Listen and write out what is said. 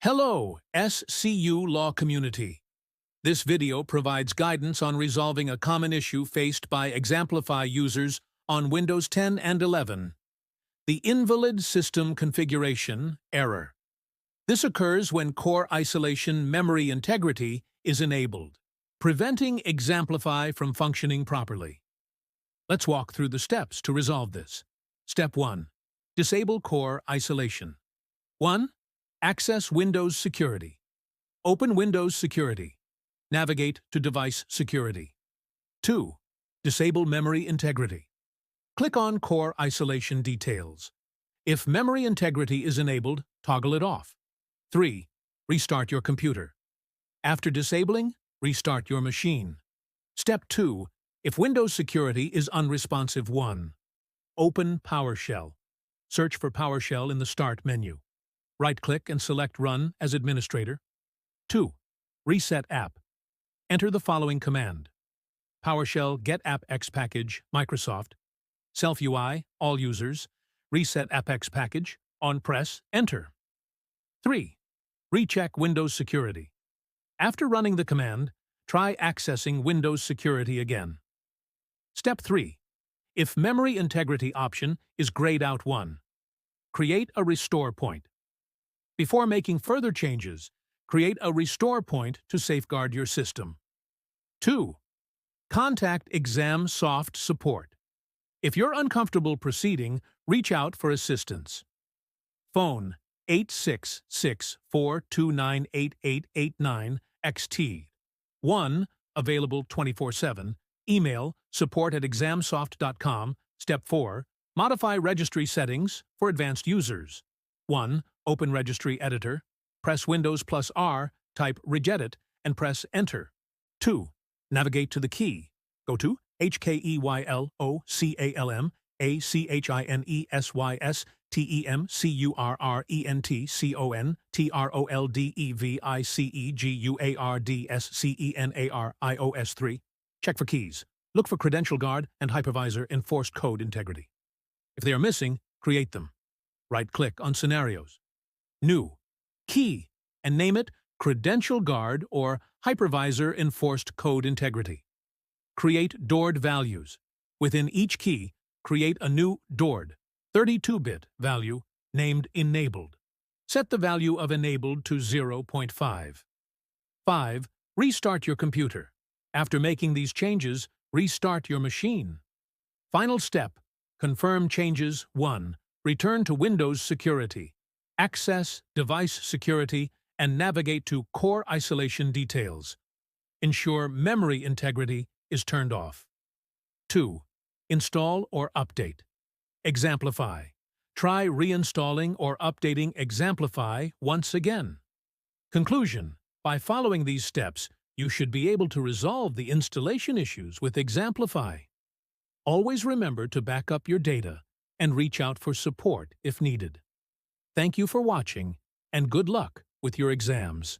Hello, SCU Law Community. This video provides guidance on resolving a common issue faced by Examplify users on Windows 10 and 11. The invalid system configuration error. This occurs when core isolation memory integrity is enabled, preventing Examplify from functioning properly. Let's walk through the steps to resolve this. Step 1. Disable core isolation. 1. Access Windows Security. Open Windows Security. Navigate to Device Security. 2. Disable memory integrity. Click on Core Isolation Details. If memory integrity is enabled, toggle it off. 3. Restart your computer. After disabling, restart your machine. Step 2. If Windows Security is unresponsive, 1. Open PowerShell. Search for PowerShell in the Start menu. Right-click and select Run as Administrator. 2. Reset App. Enter the following command. PowerShell Get App X Package, Microsoft. Self UI, all users. Reset App X Package, on press, Enter. 3. Recheck Windows Security. After running the command, try accessing Windows Security again. Step 3. If memory integrity option is grayed out 1. Create a restore point. Before making further changes, create a restore point to safeguard your system. 2. Contact ExamSoft support. If you're uncomfortable proceeding, reach out for assistance. Phone 866-429-8889 XT. 1. Available 24/7. Email support@examsoft.com. Step 4. Modify registry settings for advanced users. 1. Open Registry Editor. Press Windows plus R, type Regedit, and press Enter. 2. Navigate to the key. Go to HKEYLOCALEMACHINESYURRENTERCONTROLDEVICENARIOS3. Check for keys. Look for Credential Guard and Hypervisor Enforced Code Integrity. If they are missing, create them. Right-click on Scenarios. New. Key, and name it Credential Guard or Hypervisor Enforced Code Integrity. Create DORD values. Within each key, create a new DORD, 32-bit value, named Enabled. Set the value of Enabled to 0.5. 5. Restart your computer. After making these changes, restart your machine. Final step. Confirm changes. 1. Return to Windows Security. Access Device Security and navigate to Core Isolation Details. Ensure memory integrity is turned off. 2. Install or update. Examplify. Try reinstalling or updating Examplify once again. Conclusion. By following these steps, you should be able to resolve the installation issues with Examplify. Always remember to back up your data and reach out for support if needed. Thank you for watching, and good luck with your exams.